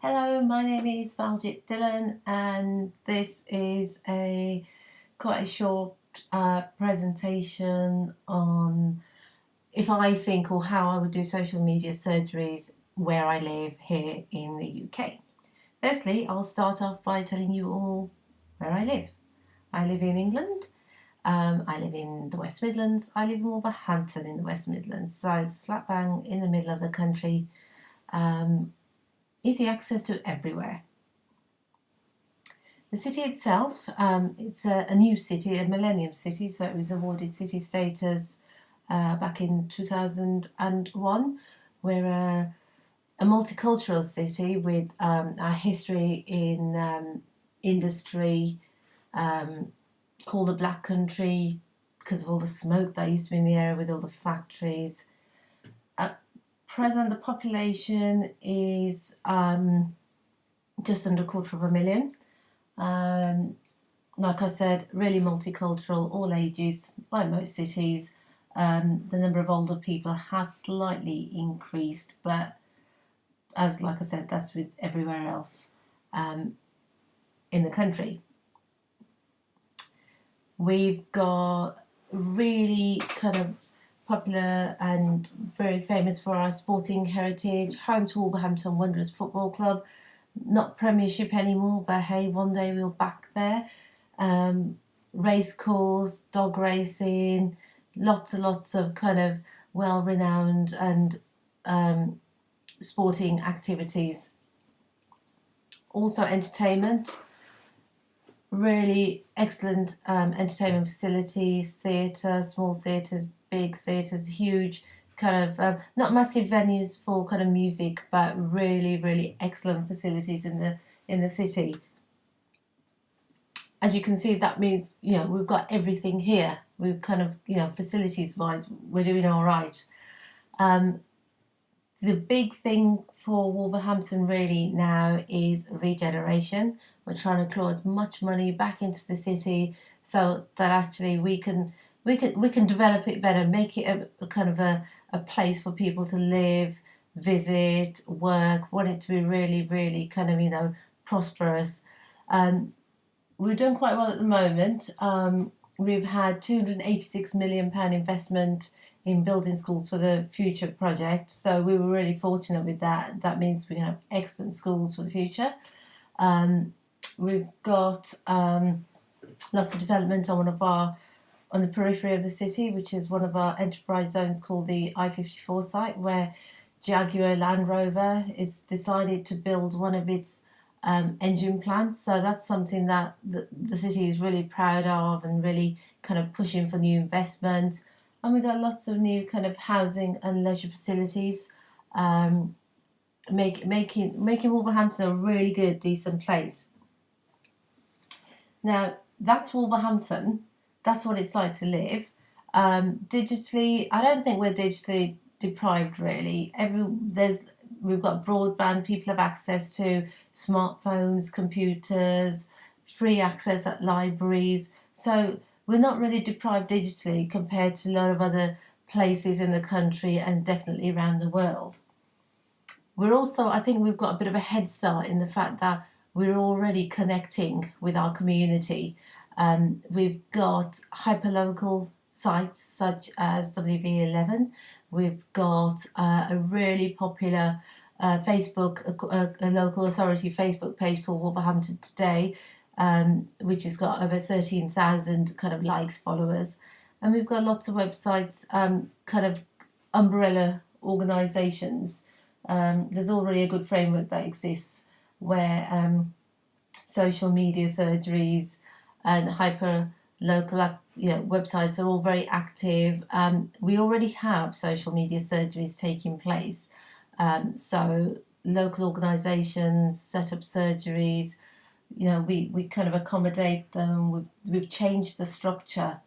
Hello, my name is Maljit Dillon, and this is quite a short presentation on if I think or how I would do social media surgeries where I live here in the UK. Firstly, I'll start off by telling you all where I live. I live in England. I live in the West Midlands. I live in Wolverhampton in the West Midlands, so it's slap bang in the middle of the country. Easy access to everywhere. The city itself, it's a new city, a millennium city, so it was awarded city status back in 2001. We're a multicultural city with our history in industry, called the Black Country because of all the smoke that used to be in the area with all the factories. At present, the population is just under 250,000. Like I said, really multicultural, all ages, like most cities. The number of older people has slightly increased, but like I said, that's with everywhere else in the country. We've got really kind of popular and very famous for our sporting heritage, home to Wolverhampton Wanderers Football Club. Not Premiership anymore, but hey, one day we'll back there. Race course, dog racing, lots and lots of kind of well-renowned and sporting activities. Also entertainment, really excellent entertainment facilities, theatre, small theatres, big theatres, huge kind of not massive venues for kind of music, but really excellent facilities in the city. As you can see, that means we've got everything here. We've kind of facilities wise we're doing all right. The big thing for Wolverhampton really now is regeneration. We're trying to claw as much money back into the city so that actually we can develop it better, make it a kind of a place for people to live, visit, work. Want it to be really kind of prosperous. We've done quite well at the moment. We've had £286 million investment in building schools for the future project, so we were really fortunate with that. That means we have excellent schools for the future. We've got lots of development on the periphery of the city, which is one of our enterprise zones called the I-54 site, where Jaguar Land Rover is decided to build one of its engine plants. So that's something that the city is really proud of and really kind of pushing for new investment. And we've got lots of new kind of housing and leisure facilities, making Wolverhampton a really good, decent place. Now, that's Wolverhampton. That's what it's like to live. Digitally, I don't think we're digitally deprived really. We've got broadband, people have access to smartphones, computers, free access at libraries. So we're not really deprived digitally compared to a lot of other places in the country and definitely around the world. I think we've got a bit of a head start in the fact that we're already connecting with our community. We've got hyperlocal sites such as WV11. We've got a really popular Facebook, a local authority Facebook page called Wolverhampton Today, which has got over 13,000 kind of likes, followers. And we've got lots of websites, kind of umbrella organisations. There's already a good framework that exists where social media surgeries and hyper local websites are all very active. We already have social media surgeries taking place. So local organisations set up surgeries. We kind of accommodate them. We've changed the structure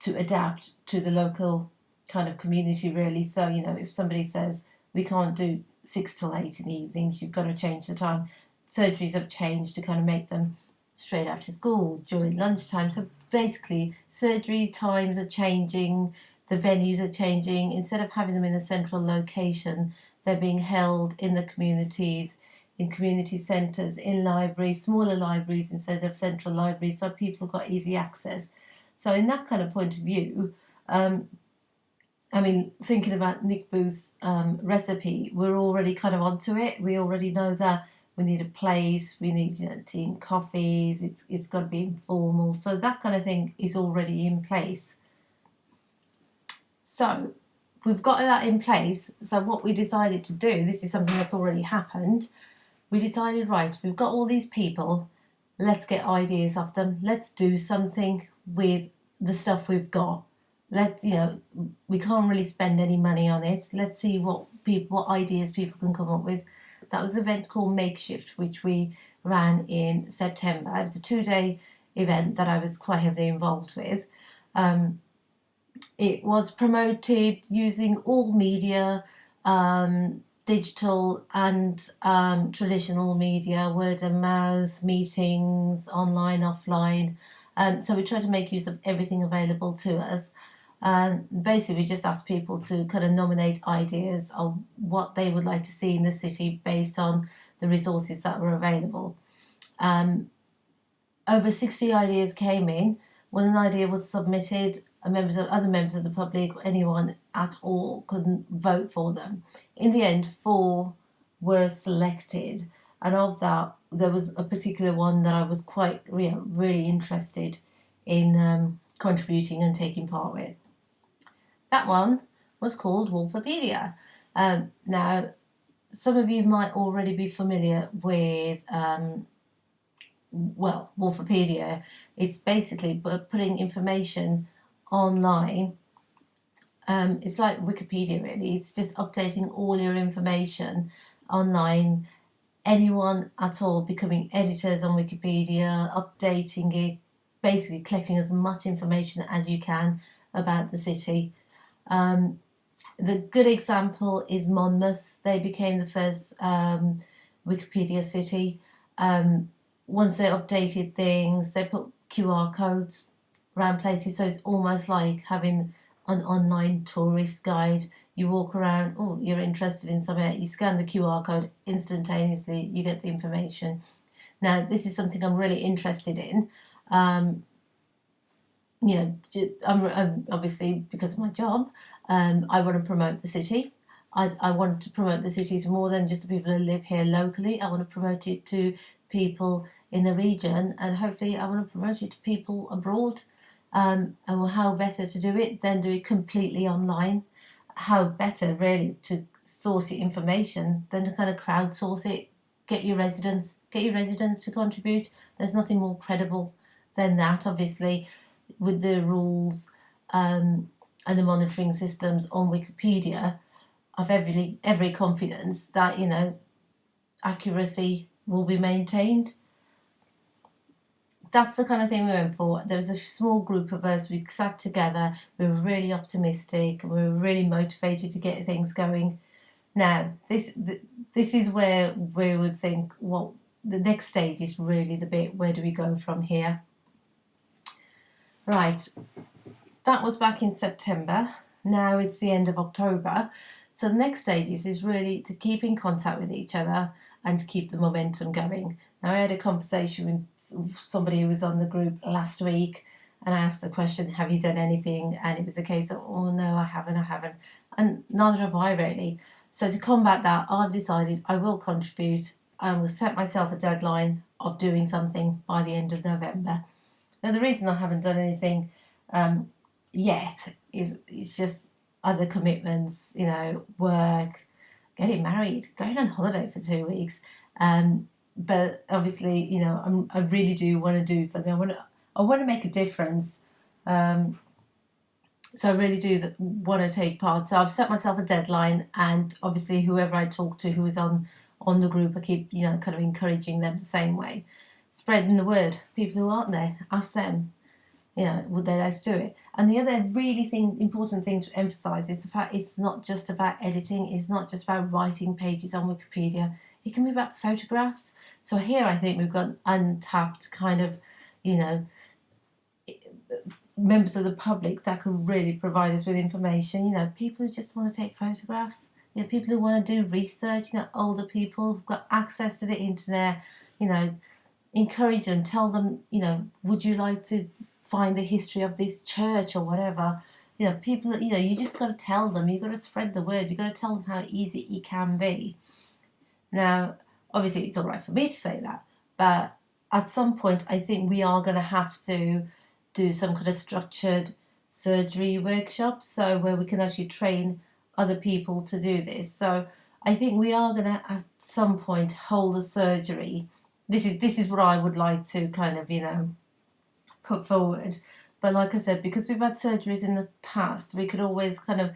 to adapt to the local kind of community really. So if somebody says we can't do 6 till 8 in the evenings, you've got to change the time. Surgeries have changed to kind of make them straight after school, during lunchtime. So basically, surgery times are changing, the venues are changing. Instead of having them in a central location, they're being held in the communities in community centres, in libraries, smaller libraries instead of central libraries, so people have got easy access. So in that kind of point of view, I mean, thinking about Nick Booth's recipe, we're already kind of onto it. We already know that we need a place, we need, tea and coffees, it's got to be informal. So that kind of thing is already in place. So we've got that in place. So what we decided to do, this is something that's already happened. We decided, right, we've got all these people, let's get ideas off them. Let's do something with the stuff we've got. We can't really spend any money on it. Let's see what ideas people can come up with. That was an event called Makeshift, which we ran in September. It was a 2-day event that I was quite heavily involved with. It was promoted using all media, digital and traditional media, word of mouth, meetings, online, offline. So we tried to make use of everything available to us. Basically, we just asked people to kind of nominate ideas of what they would like to see in the city based on the resources that were available. Over 60 ideas came in. When an idea was submitted, other members of the public, anyone at all, couldn't vote for them. In the end, 4 were selected, and of that, there was a particular one that I was quite really interested in contributing and taking part with. That one was called Wolverhampton. Now, some of you might already be familiar with Wolverhampton. It's basically putting information online. It's like Wikipedia, really. It's just updating all your information online. Anyone at all becoming editors on Wikipedia, updating it, basically collecting as much information as you can about the city. The good example is Monmouth. They became the first Wikipedia city. Once they updated things, they put QR codes around places, so it's almost like having an online tourist guide. You walk around, you're interested in something, you scan the QR code, instantaneously you get the information. Now, this is something I'm really interested in. I'm obviously, because of my job, I want to promote the city. I want to promote the city to more than just the people who live here locally. I want to promote it to people in the region, and hopefully I want to promote it to people abroad. And how better to do it than do it completely online? How better, really, to source your information than to kind of crowdsource it? Get your residents to contribute. There's nothing more credible than that. Obviously, with the rules and the monitoring systems on Wikipedia, I've every confidence that accuracy will be maintained. That's the kind of thing we went for. There was a small group of us. We sat together. We were really optimistic. We were really motivated to get things going. Now, this is where we would think, well, the next stage is really the bit, where do we go from here? Right, that was back in September. Now it's the end of October. So the next stage is really to keep in contact with each other and to keep the momentum going. Now, I had a conversation with somebody who was on the group last week, and I asked the question, have you done anything? And it was a case of, oh no, I haven't. And neither have I, really. So to combat that, I've decided I will contribute. I will set myself a deadline of doing something by the end of November. Now, the reason I haven't done anything yet is just other commitments, work, getting married, going on holiday for 2 weeks. But obviously, I really do want to do something. I want to make a difference. So I really do want to take part. So I've set myself a deadline, and obviously whoever I talk to who is on the group, I keep kind of encouraging them the same way, spreading the word. People who aren't there, ask them, would they like to do it? And the other really important thing to emphasise is the fact it's not just about editing. It's not just about writing pages on Wikipedia. It can be about photographs. So here I think we've got untapped kind of, members of the public that could really provide us with information. People who just want to take photographs. You know, people who want to do research, you know, older people who've got access to the internet, you know, encourage them, tell them, you know, would you like to find the history of this church or whatever. You know, people, you know, you just got to tell them, you've got to spread the word, you've got to tell them how easy it can be. Now, obviously, it's all right for me to say that, but at some point, I think we are going to have to do some kind of structured surgery workshops, so where we can actually train other people to do this. So I think we are going to at some point hold a surgery. This is what I would like to kind of, you know, put forward. But like I said, because we've had surgeries in the past, we could always kind of,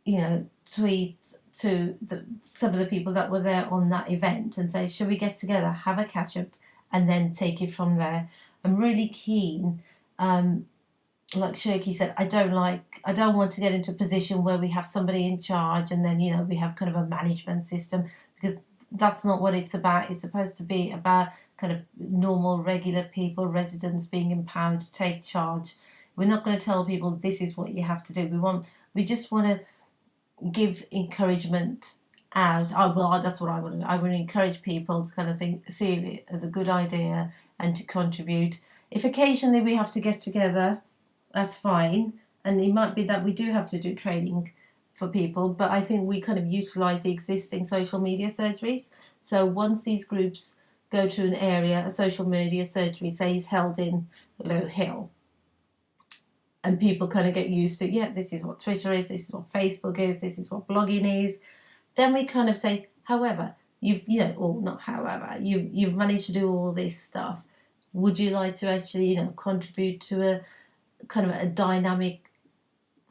you know, tweet to some of the people that were there on that event and say, should we get together, have a catch up, and then take it from there. I'm really keen, like Shirky said, I don't want to get into a position where we have somebody in charge and then, you know, we have kind of a management system, because that's not what it's about. It's supposed to be about kind of normal, regular people, residents being empowered to take charge. We're not going to tell people this is what you have to do. We just want to give encouragement out. That's what I want to do. I want to encourage people to kind of see it as a good idea and to contribute. If occasionally we have to get together, that's fine. And it might be that we do have to do training for people, but I think we kind of utilise the existing social media surgeries. So once these groups go to an area, a social media surgery, say is held in Low Hill, and people kind of get used to, yeah, this is what Twitter is, this is what Facebook is, this is what blogging is. Then we kind of say, however, you've managed to do all this stuff. Would you like to actually, you know, contribute to a kind of a dynamic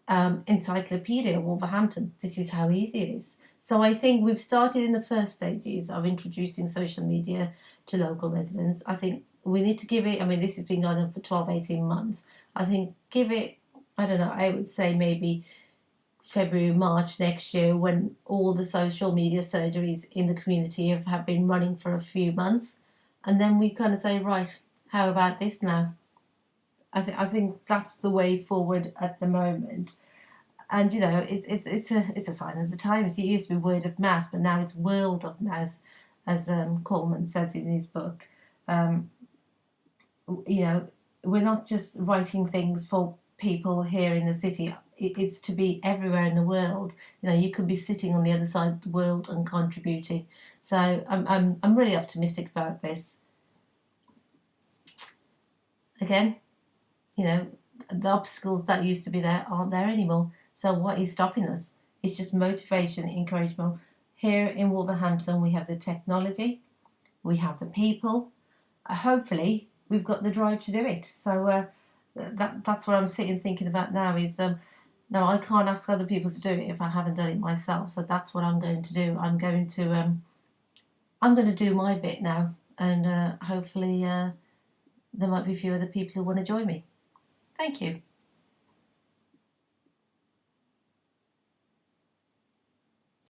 encyclopedia of Wolverhampton? This is how easy it is. So I think we've started in the first stages of introducing social media to local residents. I think we need to give it, I mean, this has been going on for 12, 18 months. I think give it, I don't know, I would say maybe February, March next year, when all the social media surgeries in the community have been running for a few months. And then we kind of say, right, how about this now? I think that's the way forward at the moment. And, you know, it's a sign of the times. It used to be word of mouth, but now it's world of mouth, as Coleman says in his book. You know, we're not just writing things for people here in the city. It's to be everywhere in the world. You know, you could be sitting on the other side of the world and contributing. So I'm really optimistic about this. Again, you know, the obstacles that used to be there aren't there anymore. So what is stopping us? It's just motivation, encouragement. Here in Wolverhampton, we have the technology, we have the people. Hopefully, we've got the drive to do it. So that's what I'm sitting thinking about now. Is no, I can't ask other people to do it if I haven't done it myself. So that's what I'm going to do. I'm going to do my bit now, and hopefully there might be a few other people who want to join me. Thank you.